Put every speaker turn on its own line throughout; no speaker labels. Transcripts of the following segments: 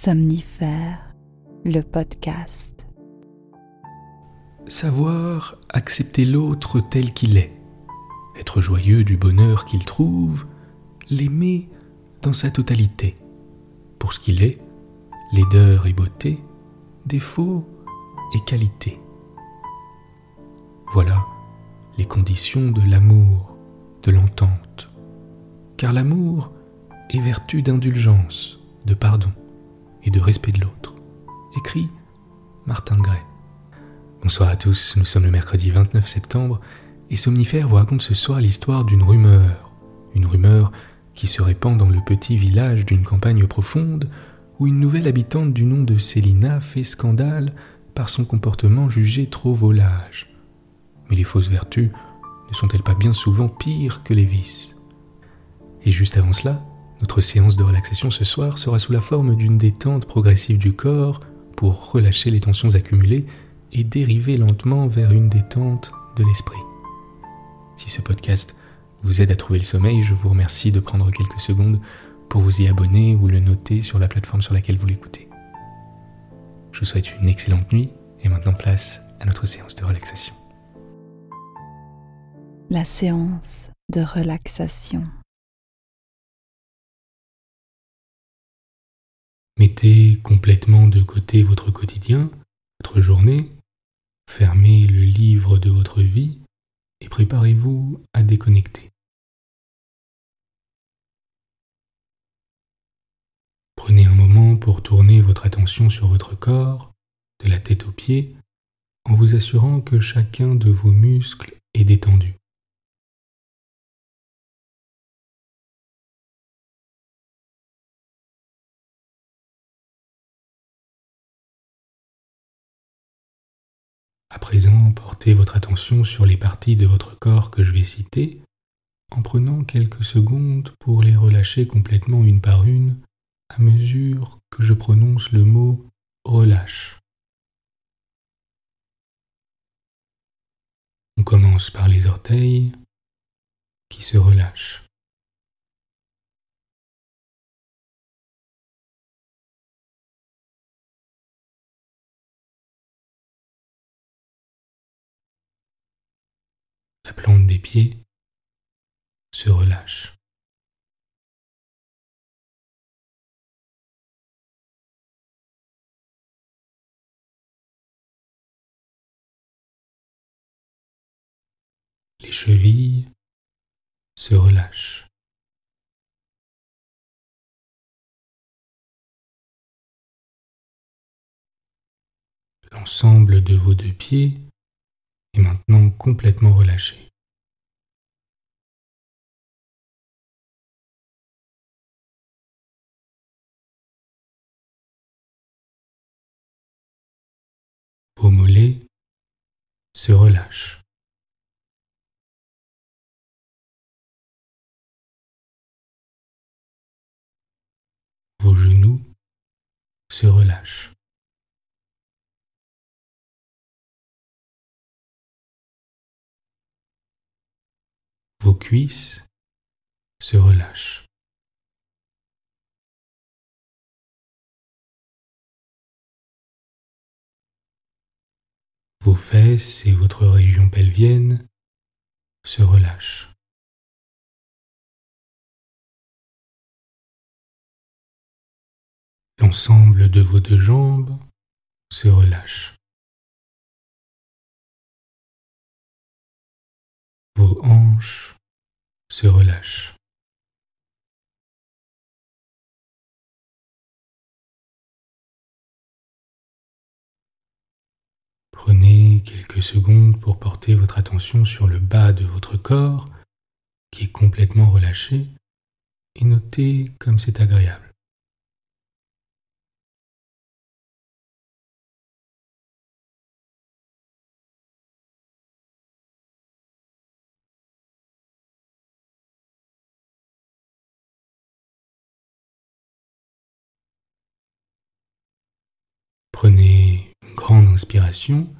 Somnifère, le podcast.
Savoir accepter l'autre tel qu'il est, être joyeux du bonheur qu'il trouve, l'aimer dans sa totalité, pour ce qu'il est, laideur et beauté, défauts et qualités. Voilà les conditions de l'amour, de l'entente. Car l'amour est vertu d'indulgence, de pardon et de respect de l'autre. Écrit Martin Gray. Bonsoir à tous, nous sommes le mercredi 29 septembre et Somnifère vous raconte ce soir l'histoire d'une rumeur. Une rumeur qui se répand dans le petit village d'une campagne profonde où une nouvelle habitante du nom de Célina fait scandale par son comportement jugé trop volage. Mais les fausses vertus ne sont-elles pas bien souvent pires que les vices ? Et juste avant cela, notre séance de relaxation ce soir sera sous la forme d'une détente progressive du corps pour relâcher les tensions accumulées et dériver lentement vers une détente de l'esprit. Si ce podcast vous aide à trouver le sommeil, je vous remercie de prendre quelques secondes pour vous y abonner ou le noter sur la plateforme sur laquelle vous l'écoutez. Je vous souhaite une excellente nuit et maintenant place à notre séance de relaxation.
La séance de relaxation.
Mettez complètement de côté votre quotidien, votre journée, fermez le livre de votre vie et préparez-vous à déconnecter. Prenez un moment pour tourner votre attention sur votre corps, de la tête aux pieds, en vous assurant que chacun de vos muscles est détendu. À présent, portez votre attention sur les parties de votre corps que je vais citer, en prenant quelques secondes pour les relâcher complètement une par une, à mesure que je prononce le mot « relâche ». On commence par les orteils qui se relâchent. La plante des pieds se relâche. Les chevilles se relâchent. L'ensemble de vos deux pieds est maintenant complètement relâché. Vos mollets se relâchent. Vos genoux se relâchent. Vos cuisses se relâchent. Vos fesses et votre région pelvienne se relâchent. L'ensemble de vos deux jambes se relâche. Vos hanches se relâchent. Prenez quelques secondes pour porter votre attention sur le bas de votre corps, qui est complètement relâché, et notez comme c'est agréable. Prenez une grande inspiration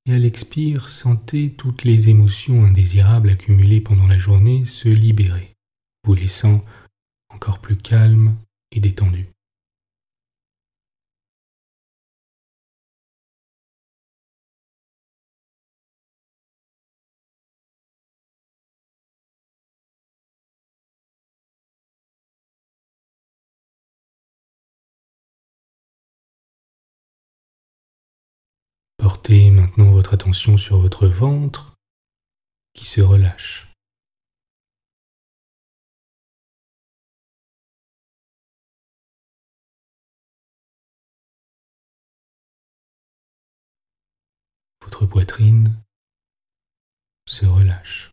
et à l'expire, sentez toutes les émotions indésirables accumulées pendant la journée se libérer, vous laissant encore plus calme et détendu. Portez maintenant votre attention sur votre ventre qui se relâche. Votre poitrine se relâche.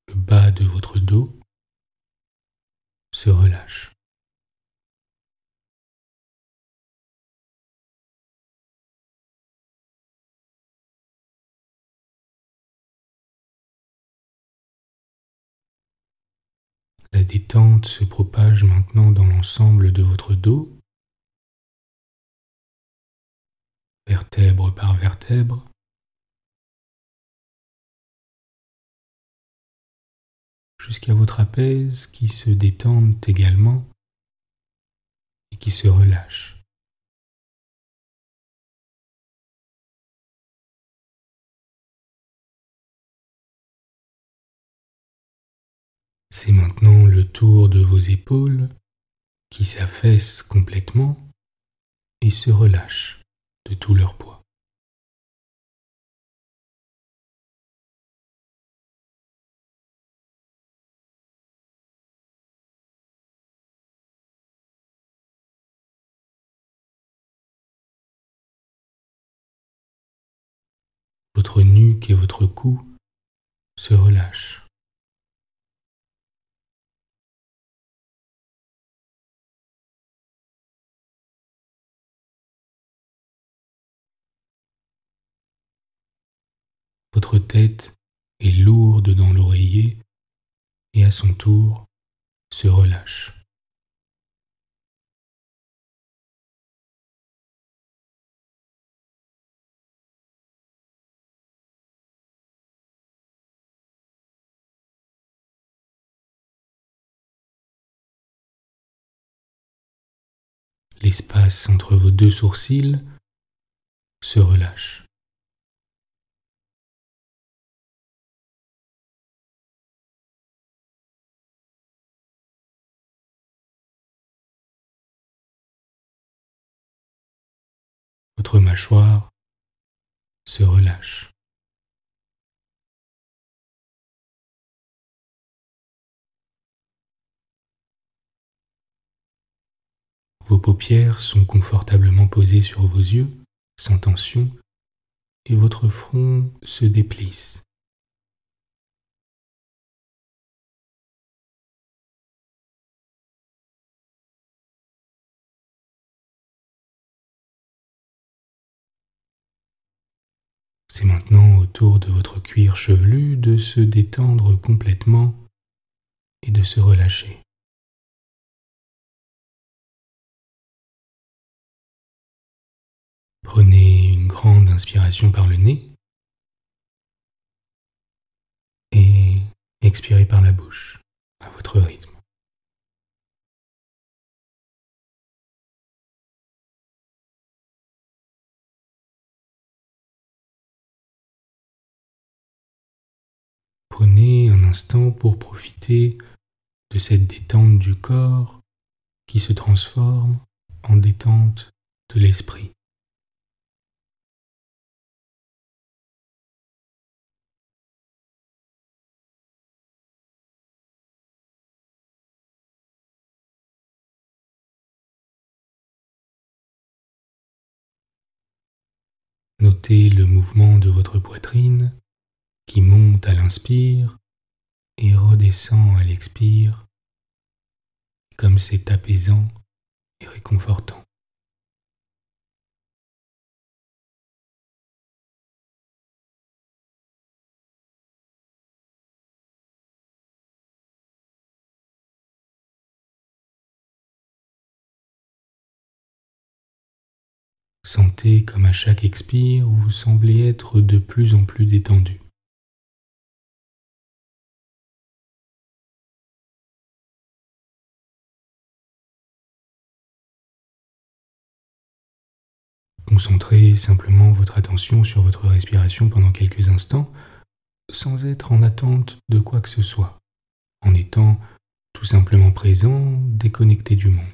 Le bas de votre dos se relâche. La détente se propage maintenant dans l'ensemble de votre dos, vertèbre par vertèbre, jusqu'à vos trapèzes qui se détendent également et qui se relâchent. C'est maintenant le tour de vos épaules qui s'affaissent complètement et se relâchent de tout leur poids. Votre nuque et votre cou se relâchent. Votre tête est lourde dans l'oreiller et à son tour se relâche. L'espace entre vos deux sourcils se relâche. Votre mâchoire se relâche. Vos paupières sont confortablement posées sur vos yeux, sans tension, et votre front se déplisse. C'est maintenant au tour de votre cuir chevelu de se détendre complètement et de se relâcher. Prenez une grande inspiration par le nez et expirez par la bouche à votre rythme. Prenez un instant pour profiter de cette détente du corps qui se transforme en détente de l'esprit. Notez le mouvement de votre poitrine qui monte à l'inspire et redescend à l'expire, comme c'est apaisant et réconfortant. Sentez comme à chaque expire, vous semblez être de plus en plus détendu. Concentrez simplement votre attention sur votre respiration pendant quelques instants, sans être en attente de quoi que ce soit. en étant tout simplement présent, déconnecté du monde.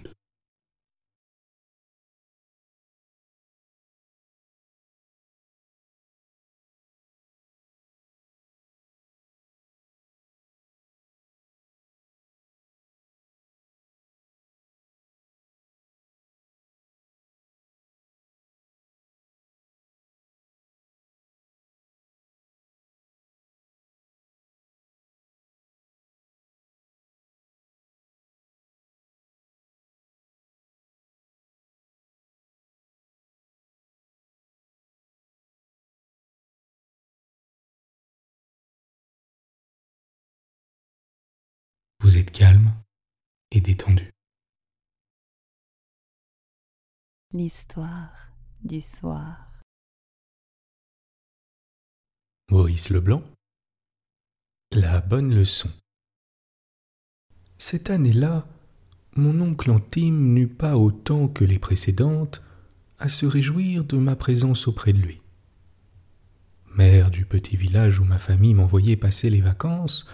Vous êtes calme et détendu.
L'histoire du soir.
Maurice Leblanc. La bonne leçon. Cette année-là, mon oncle intime n'eut pas autant que les précédentes à se réjouir de ma présence auprès de lui. Maire du petit village où ma famille m'envoyait passer les vacances,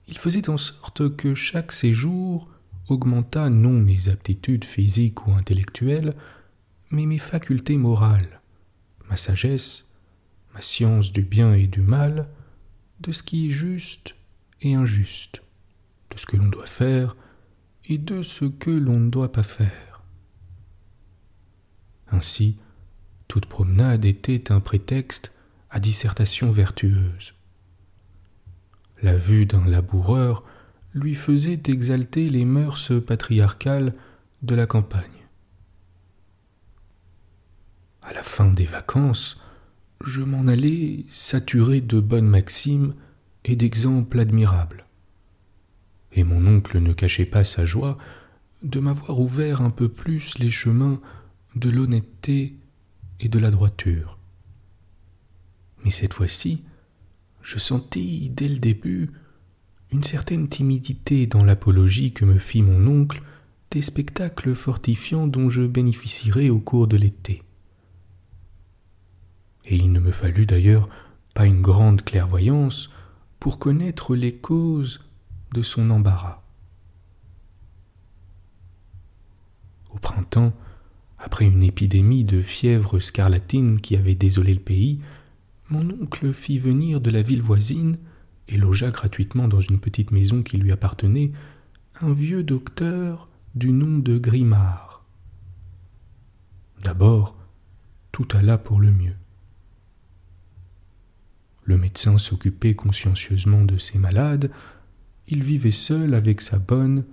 il faisait en sorte que chaque séjour augmentât non mes aptitudes physiques ou intellectuelles, mais mes facultés morales, ma sagesse, ma science du bien et du mal, de ce qui est juste et injuste, de ce que l'on doit faire et de ce que l'on ne doit pas faire. Ainsi, toute promenade était un prétexte à dissertation vertueuse. La vue d'un laboureur lui faisait exalter les mœurs patriarcales de la campagne. À la fin des vacances, je m'en allais saturé de bonnes maximes et d'exemples admirables. Et mon oncle ne cachait pas sa joie de m'avoir ouvert un peu plus les chemins de l'honnêteté et de la droiture. Mais cette fois-ci, je sentis dès le début une certaine timidité dans l'apologie que me fit mon oncle des spectacles fortifiants dont je bénéficierais au cours de l'été. Et il ne me fallut d'ailleurs pas une grande clairvoyance pour connaître les causes de son embarras. Au printemps, après une épidémie de fièvre scarlatine qui avait désolé le pays, mon oncle fit venir de la ville voisine et logea gratuitement dans une petite maison qui lui appartenait un vieux docteur du nom de Grimard. D'abord, tout alla pour le mieux. Le médecin s'occupait consciencieusement de ses malades, il vivait seul avec sa bonne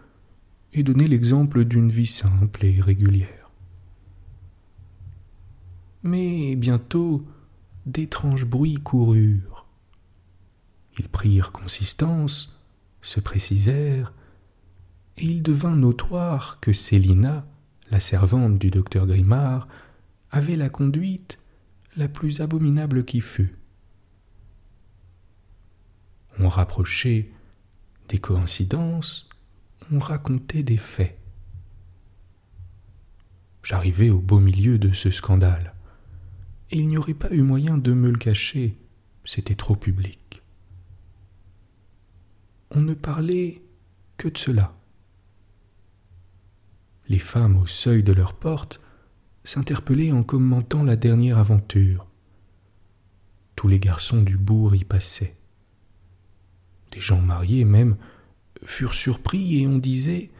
et donnait l'exemple d'une vie simple et régulière. Mais bientôt, d'étranges bruits coururent. Ils prirent consistance, se précisèrent, et il devint notoire que Célina, la servante du docteur Grimard, avait la conduite la plus abominable qui fût. On rapprochait des coïncidences, on racontait des faits. J'arrivai au beau milieu de ce scandale, et il n'y aurait pas eu moyen de me le cacher, c'était trop public. On ne parlait que de cela. Les femmes au seuil de leur porte s'interpellaient en commentant la dernière aventure. Tous les garçons du bourg y passaient. Des gens mariés même furent surpris et on disait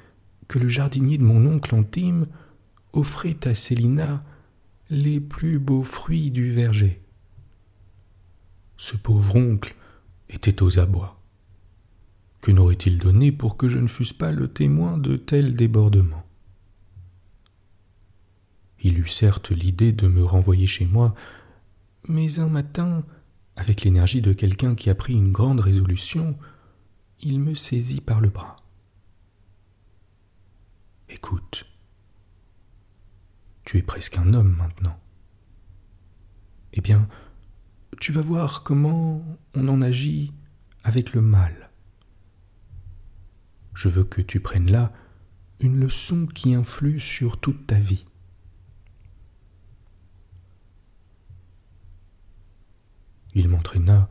que le jardinier de mon oncle intime offrait à Célina les plus beaux fruits du verger. Ce pauvre oncle était aux abois. Que n'aurait-il donné pour que je ne fusse pas le témoin de tels débordements ? Il eut certes l'idée de me renvoyer chez moi, mais un matin, avec l'énergie de quelqu'un qui a pris une grande résolution, il me saisit par le bras. « Écoute, tu es presque un homme maintenant. Eh bien, tu vas voir comment on en agit avec le mal. Je veux que tu prennes là une leçon qui influe sur toute ta vie. Il m'entraîna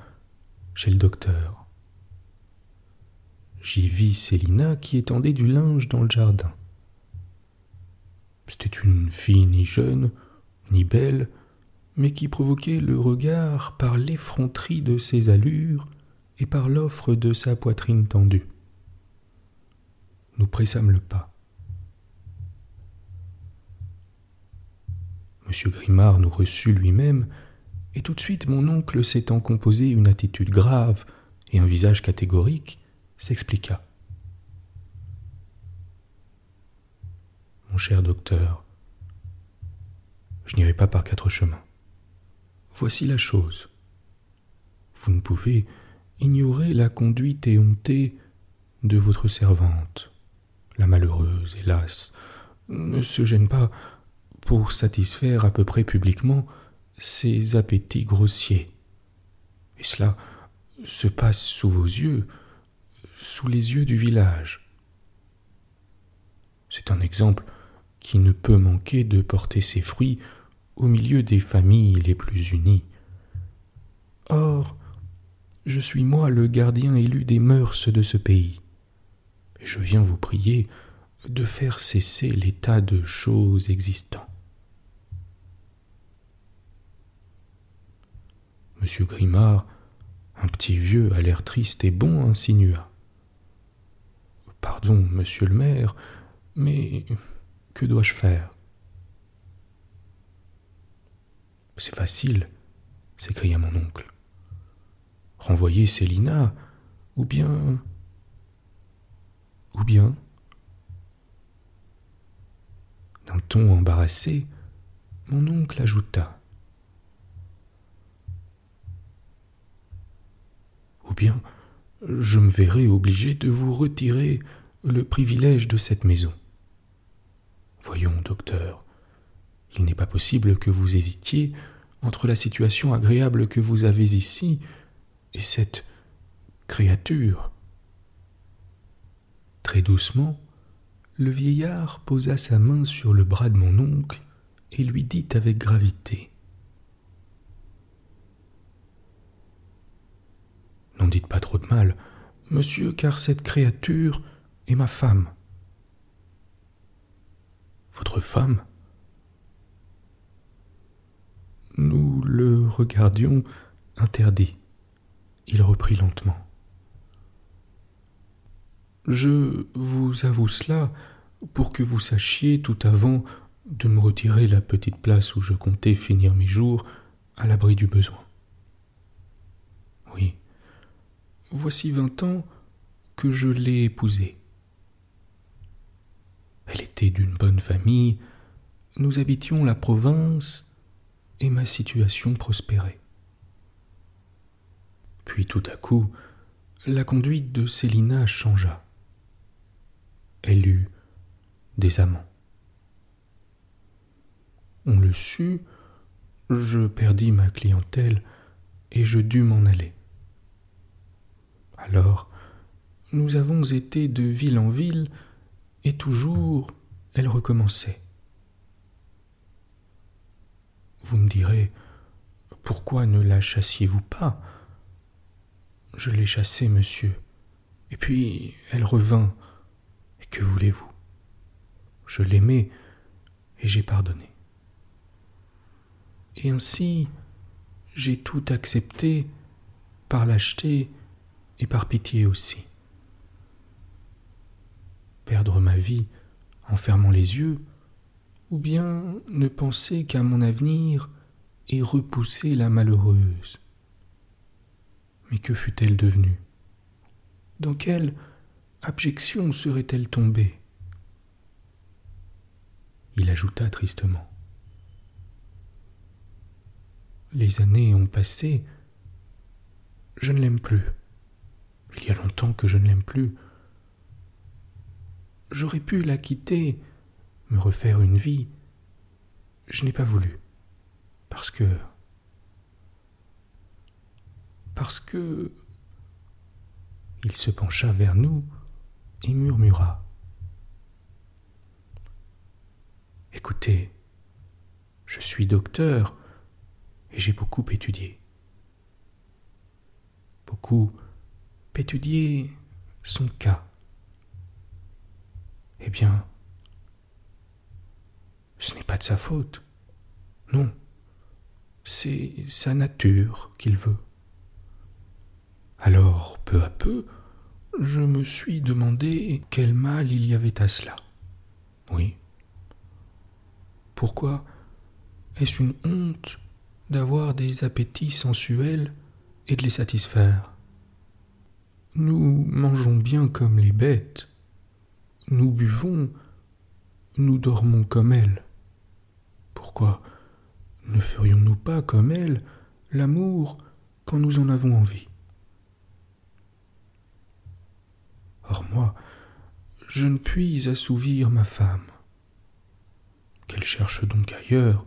chez le docteur. j'y vis Célina qui étendait du linge dans le jardin. C'était une fille ni jeune, ni belle, mais qui provoquait le regard par l'effronterie de ses allures et par l'offre de sa poitrine tendue. Nous pressâmes le pas. Monsieur Grimard nous reçut lui-même, et tout de suite mon oncle, s'étant composé une attitude grave et un visage catégorique, s'expliqua. « Mon cher docteur, je n'irai pas par 4 chemins. Voici la chose. Vous ne pouvez ignorer la conduite éhontée de votre servante. La malheureuse, hélas, ne se gêne pas pour satisfaire à peu près publiquement ses appétits grossiers. Et cela se passe sous vos yeux, sous les yeux du village. C'est un exemple qui ne peut manquer de porter ses fruits au milieu des familles les plus unies. Or, je suis moi le gardien élu des mœurs de ce pays, et je viens vous prier de faire cesser l'état de choses existant. Monsieur Grimard, un petit vieux à l'air triste et bon, insinua. « Pardon, monsieur le maire, mais que dois-je faire ?»« C'est facile, » s'écria mon oncle. « Renvoyer Célina, ou bien... » D'un ton embarrassé, mon oncle ajouta. « Ou bien je me verrai obligé de vous retirer le privilège de cette maison. Voyons, docteur, il n'est pas possible que vous hésitiez entre la situation agréable que vous avez ici et cette créature. » Très doucement, le vieillard posa sa main sur le bras de mon oncle et lui dit avec gravité. « N'en dites pas trop de mal, monsieur, car cette créature est ma femme. » « Votre femme ?» Nous le regardions interdit. Il reprit lentement. « Je vous avoue cela pour que vous sachiez tout avant de me retirer la petite place où je comptais finir mes jours à l'abri du besoin. Oui, voici 20 ans que je l'ai épousée. Elle était d'une bonne famille, nous habitions la province et ma situation prospérait. Puis tout à coup, la conduite de Célina changea. Elle eut des amants. On le sut, je perdis ma clientèle et je dus m'en aller. Alors, nous avons été de ville en ville et toujours elle recommençait. Vous me direz, pourquoi ne la chassiez-vous pas ? Je l'ai chassée, monsieur, et puis elle revint. Et que voulez-vous ? Je l'aimais et j'ai pardonné. Et ainsi, j'ai tout accepté par lâcheté et par pitié aussi. Perdre ma vie en fermant les yeux, ou bien ne penser qu'à mon avenir et repousser la malheureuse. Mais que fut-elle devenue ? Dans quelle abjection serait-elle tombée ? Il ajouta tristement. Les années ont passé, je ne l'aime plus. Il y a longtemps que je ne l'aime plus. J'aurais pu la quitter, me refaire une vie. Je n'ai pas voulu, parce que... Il se pencha vers nous et murmura. « Écoutez, je suis docteur et j'ai beaucoup étudié. Beaucoup étudié son cas. Eh bien, ce n'est pas de sa faute. Non, c'est sa nature qu'il veut. Alors, peu à peu, je me suis demandé quel mal il y avait à cela. Oui. Pourquoi est-ce une honte d'avoir des appétits sensuels et de les satisfaire? Nous mangeons bien comme les bêtes. Nous buvons, nous dormons comme elles. Pourquoi ne ferions-nous pas comme elles l'amour quand nous en avons envie? Or moi, je ne puis assouvir ma femme. Qu'elle cherche donc ailleurs,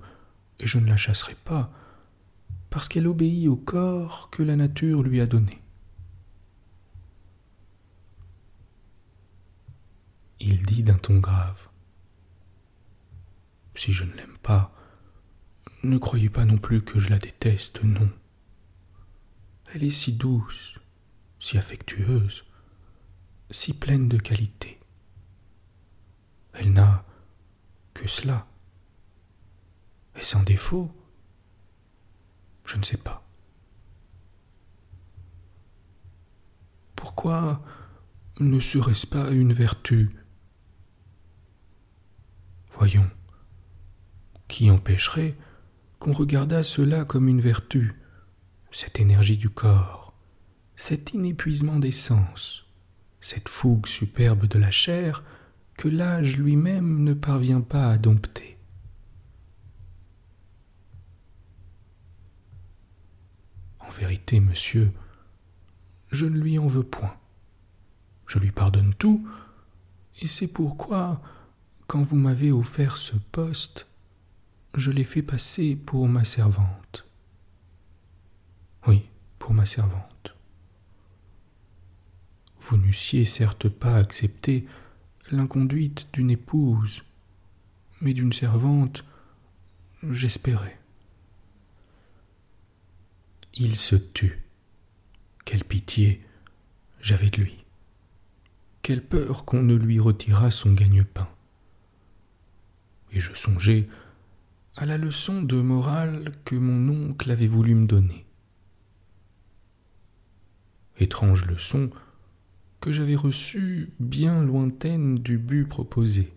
et je ne la chasserai pas, parce qu'elle obéit au corps que la nature lui a donné. Il dit d'un ton grave: si je ne l'aime pas, ne croyez pas non plus que je la déteste, non. Elle est si douce, si affectueuse, si pleine de qualités. Elle n'a que cela. Est-ce un défaut? Je ne sais pas. Pourquoi ne serait-ce pas une vertu? Voyons, qui empêcherait qu'on regardât cela comme une vertu, cette énergie du corps, cet inépuisement des sens, cette fougue superbe de la chair que l'âge lui-même ne parvient pas à dompter? En vérité, monsieur, je ne lui en veux point. Je lui pardonne tout, et c'est pourquoi, quand vous m'avez offert ce poste, je l'ai fait passer pour ma servante. Oui, pour ma servante. Vous n'eussiez certes pas accepté l'inconduite d'une épouse, mais d'une servante, j'espérais. Il se tut. Quelle pitié j'avais de lui. Quelle peur qu'on ne lui retirât son gagne-pain. Et je songeais à la leçon de morale que mon oncle avait voulu me donner. Étrange leçon que j'avais reçue bien lointaine du but proposé.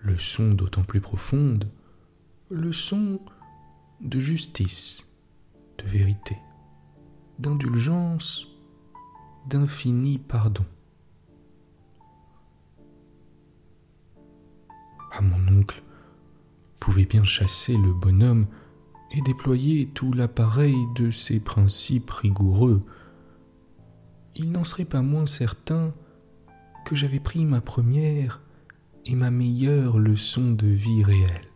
Leçon d'autant plus profonde, leçon de justice, de vérité, d'indulgence, d'infini pardon. Ah, mon oncle pouvait bien chasser le bonhomme et déployer tout l'appareil de ses principes rigoureux. Il n'en serait pas moins certain que j'avais pris ma première et ma meilleure leçon de vie réelle.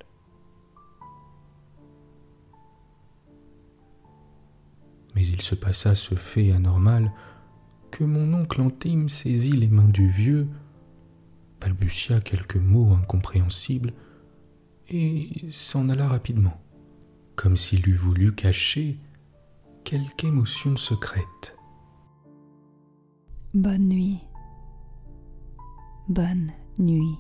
Mais il se passa ce fait anormal que mon oncle intime saisit les mains du vieux, balbutia quelques mots incompréhensibles et s'en alla rapidement, comme s'il eût voulu cacher quelque émotion secrète.
Bonne nuit. Bonne nuit.